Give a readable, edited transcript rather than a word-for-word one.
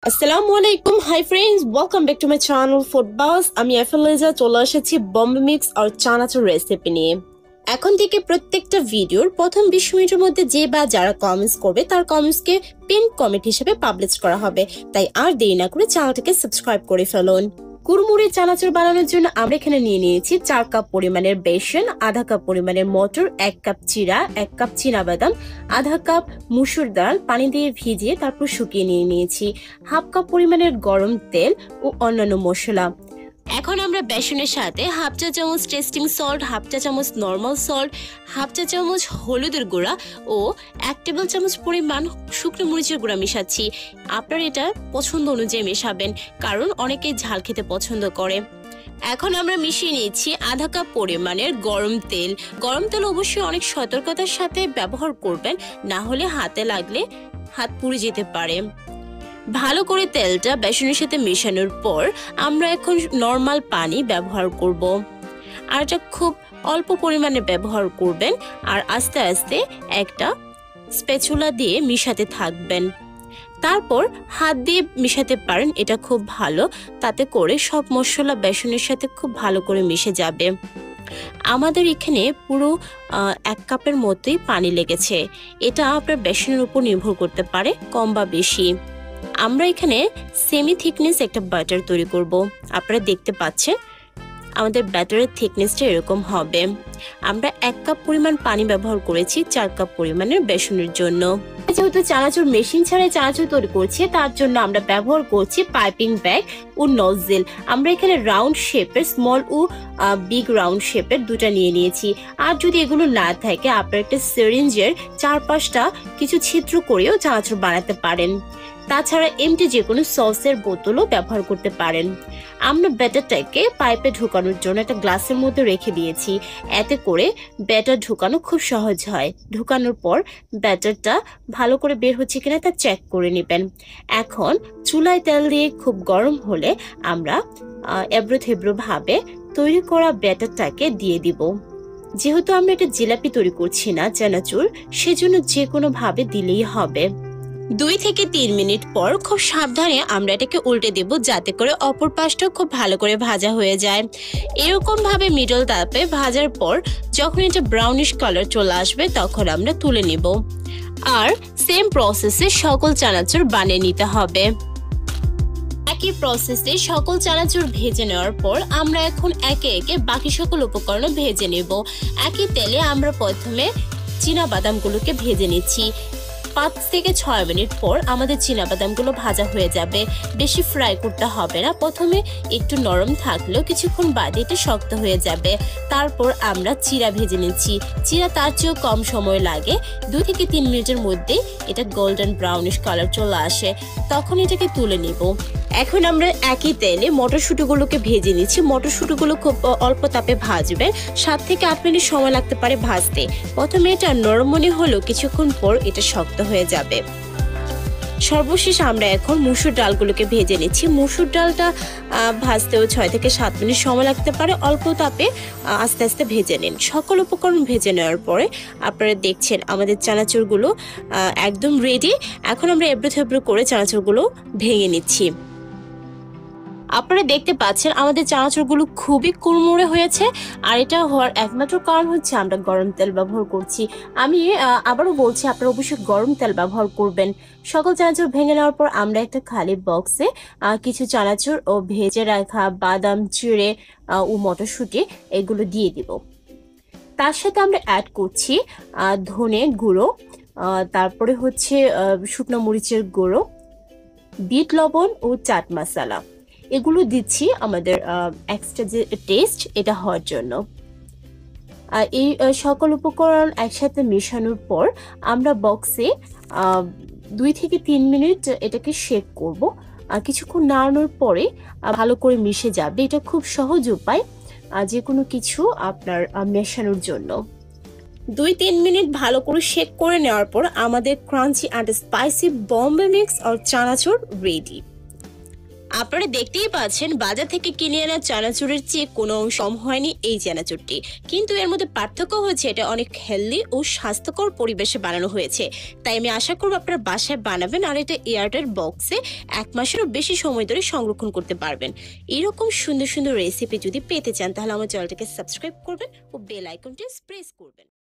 আসসালামু আলাইকুম hi friends welcome back to my channel food bus. আমি এফএলএজা চলে এসেছি বম্বে মিক্স আর চানাচুর রেসিপি নিয়ে। এখন থেকে প্রত্যেকটা ভিডিওর প্রথম 20 মিনিটের মধ্যে যে বা যারা কমেন্টস করবে তার কমেন্টসকে পিন কমেন্ট হিসেবে পাবলিশ করা হবে, তাই আর দেরি না করে চ্যানেলটিকে সাবস্ক্রাইব করে ফেলুন। কুড়মুড়ে চানাচুর বানানোর জন্য আমরা এখানে নিয়ে নিয়েছি 4 কাপ পরিমাণের বেসন, আধা কাপ পরিমাণের মটর, 1 কাপ চিরা, 1 কাপ চীনাবাদাম, আধা কাপ মুসুর ডাল পানি দিয়ে ভিজিয়ে তারপর শুকিয়ে নিয়েছি, হাফ কাপ পরিমাণের গরম তেল ও অন্যান্য মশলা। এখন আমরা বেসনের সাথে হাফ চা চামচ টেস্টিং সল্ট, হাফ চা চামচ নর্মাল সল্ট, হাফ চা চামচ হলুদের গুঁড়া ও 1 টেবিল চামচ পরিমাণ শুকনো মরিচের গুঁড়া মিশাচ্ছি। আপনারা এটা পছন্দ অনুযায়ী মেশাবেন, কারণ অনেকে ঝাল খেতে পছন্দ করে। এখন আমরা মিশিয়ে নিয়েছি আধা কাপ পরিমাণের গরম তেল। গরম তেল অবশ্যই অনেক সতর্কতার সাথে ব্যবহার করবেন, না হলে হাতে লাগলে হাত পুড়ে যেতে পারে। ভালো করে তেলটা বেসনের সাথে মেশানোর পর আমরা এখন নরমাল পানি ব্যবহার করব, আর এটা খুব অল্প পরিমাণে ব্যবহার করবেন আর আস্তে আস্তে একটা স্প্যাচুলা দিয়ে মিশাতে থাকবেন। তারপর হাত দিয়ে মিশাতে পারেন, এটা খুব ভালো, তাতে করে সব মশলা বেসনের সাথে খুব ভালো করে মিশে যাবে। আমাদের এখানে পুরো 1 কাপের মতোই পানি লেগেছে, এটা আপনার বেসনের উপর নির্ভর করতে পারে কম বা বেশি। আমরা এখানে সেমি থিকনেস একটা ব্যাটার তৈরি করব। আপনারা দেখতে পাচ্ছেন আমাদের ব্যাটারের থিকনেসটা এরকম হবে। আমরা 1 কাপ পরিমাণ পানি ব্যবহার করেছি 4 কাপ পরিমাণের বেসনের জন্য। যেহেতু চানাচুর মেশিন ছাড়াই চানাচুর তৈরি করছি, তার জন্য আমরা ব্যবহার করছি পাইপিং ব্যাগ ও নজেল। আমরা এখানে রাউন্ড শেপের, স্মল ও বিগ রাউন্ড শেপের দুটা নিয়েছি। আর যদি এগুলো না থাকে, আপনারা একটা সিরিঞ্জের চারপাশটা কিছু ছিদ্র করেও চানাচুর বানাতে পারেন। তাছাড়া এমটি যে কোনো সসের বোতলও ব্যবহার করতে পারেন। আমরা ব্যাটারটাকে পাইপে ঢোকানোর জন্য একটা গ্লাসের মধ্যে রেখে দিয়েছি, এতে করে ব্যাটার ঢোকানো খুব সহজ হয়। ঢোকানোর পর ব্যাটারটা ভালো করে বের হচ্ছে কিনা তা চেক করে নেবেন। এখন চুলায় তেল দিয়ে খুব গরম হলে আমরা এবড়ো থেবড়ো ভাবে তৈরি করা ব্যাটারটাকে দিয়ে দিব। যেহেতু আমরা এটা জিলাপি তৈরি করছি না, চানাচুর, সেজন্য যে কোনো ভাবে দিলেই হবে। 2 থেকে 3 মিনিট পর খুব সাবধানে আমরা এটাকে উল্টে দেব, যাতে করে অপর পাশটা খুব ভালো করে ভাজা হয়ে যায়। এরকম ভাবে মিডল তাপে ভাজার পর যখন এটা ব্রাউনিশ কালার চলে আসবে, তখন আমরা তুলে নিব। আর সেম প্রসেসে সকল চানাচুর বানিয়ে নিতে হবে। একই প্রসেসে সকল চানাচুর ভেজে নেওয়ার পর আমরা এখন একে একে বাকি সকল উপকরণ ভেজে নেব। একই তেলে আমরা প্রথমে চীনাবাদামগুলোকে ভেজে নিচ্ছি। 5 থেকে 6 মিনিট পর আমাদের চীনাবাদামগুলো ভাজা হয়ে যাবে। বেশি ফ্রাই করতে হবে না, প্রথমে একটু নরম থাকলেও কিছুক্ষণ বাদে এটা শক্ত হয়ে যাবে। তারপর আমরা চিরা ভেজে নিচ্ছি। চিরা তার চেয়েও কম সময় লাগে, 2 থেকে 3 মিনিটের মধ্যে এটা গোল্ডেন ব্রাউনিশ কালার চলে আসে, তখন এটাকে তুলে নিব। এখন আমরা একই তেলে মটরশুঁটিগুলোকে ভেজে নিচ্ছি। মটরশুঁটিগুলো খুব অল্প তাপে ভাজবেন, 7 থেকে 8 মিনিট সময় লাগতে পারে ভাজতে। প্রথমে এটা নরম মনে হলেও কিছুক্ষণ পর এটা শক্ত হয়ে যাবে। সর্বশেষ আমরা এখন মুসুর ডালগুলোকে ভেজে নিচ্ছি। মুসুর ডালটা ভাজতেও 6 থেকে 7 মিনিট সময় লাগতে পারে, অল্প তাপে আস্তে আস্তে ভেজে নিন। সকল উপকরণ ভেজে নেওয়ার পরে আপনারা দেখছেন আমাদের চানাচুরগুলো একদম রেডি। এখন আমরা এবড়ো থেবড়ো করে চানাচুরগুলো ভেঙে নিচ্ছি। আপনারা দেখতে পাচ্ছেন আমাদের চানাচুরগুলো খুবই কুড়মুড়ে হয়েছে, আর এটা হওয়ার একমাত্র কারণ হচ্ছে আমরা গরম তেল ব্যবহার করছি। আমি আবারও বলছি, আপনারা অবশ্যই গরম তেল ব্যবহার করবেন। সকল চানাচুর ভেঙে নেওয়ার পর আমরা একটা খালি বক্সে কিছু চানাচুর ও ভেজে রাখা বাদাম, চিড়ে ও মটরশুঁটি এগুলো দিয়ে দিব। তার সাথে আমরা অ্যাড করছি ধনে গুঁড়ো, তারপরে হচ্ছে শুকনো মরিচের গুঁড়ো, বিট লবণ ও চাট মশলা। এগুলো দিচ্ছি আমাদের এক্সট্রা যে টেস্ট এটা হওয়ার জন্য। এই সকল উপকরণ একসাথে মেশানোর পর আমরা বক্সে 2 থেকে 3 মিনিট এটাকে শেক করব। কিছুক্ষণ নাড়ানোর পরে ভালো করে মিশে যাবে। এটা খুব সহজ উপায় যে কোনো কিছু আপনার মেশানোর জন্য। 2-3 মিনিট ভালো করে শেক করে নেওয়ার পর আমাদের crunchy and spicy Bombay mix আর চানাচুর রেডি। আপনারা দেখতেই পাচ্ছেন বাজার থেকে কিনে আনা চানাচুরের চেয়ে কোনো অংশ কম হয়নি এই চানাচুরটি, কিন্তু এর মধ্যে পার্থক্য হচ্ছে এটা অনেক হেলদি ও স্বাস্থ্যকর পরিবেশে বানানো হয়েছে। তাই আমি আশা করব আপনারা বাসায় বানাবেন আর এটা এয়ারটাইট বক্সে 1 মাসেরও বেশি সময় ধরে সংরক্ষণ করতে পারবেন। এরকম সুন্দর সুন্দর রেসিপি যদি পেতে চান তাহলে আমার চ্যানেলটাকে সাবস্ক্রাইব করবেন ও বেল আইকনটি প্রেস করবেন।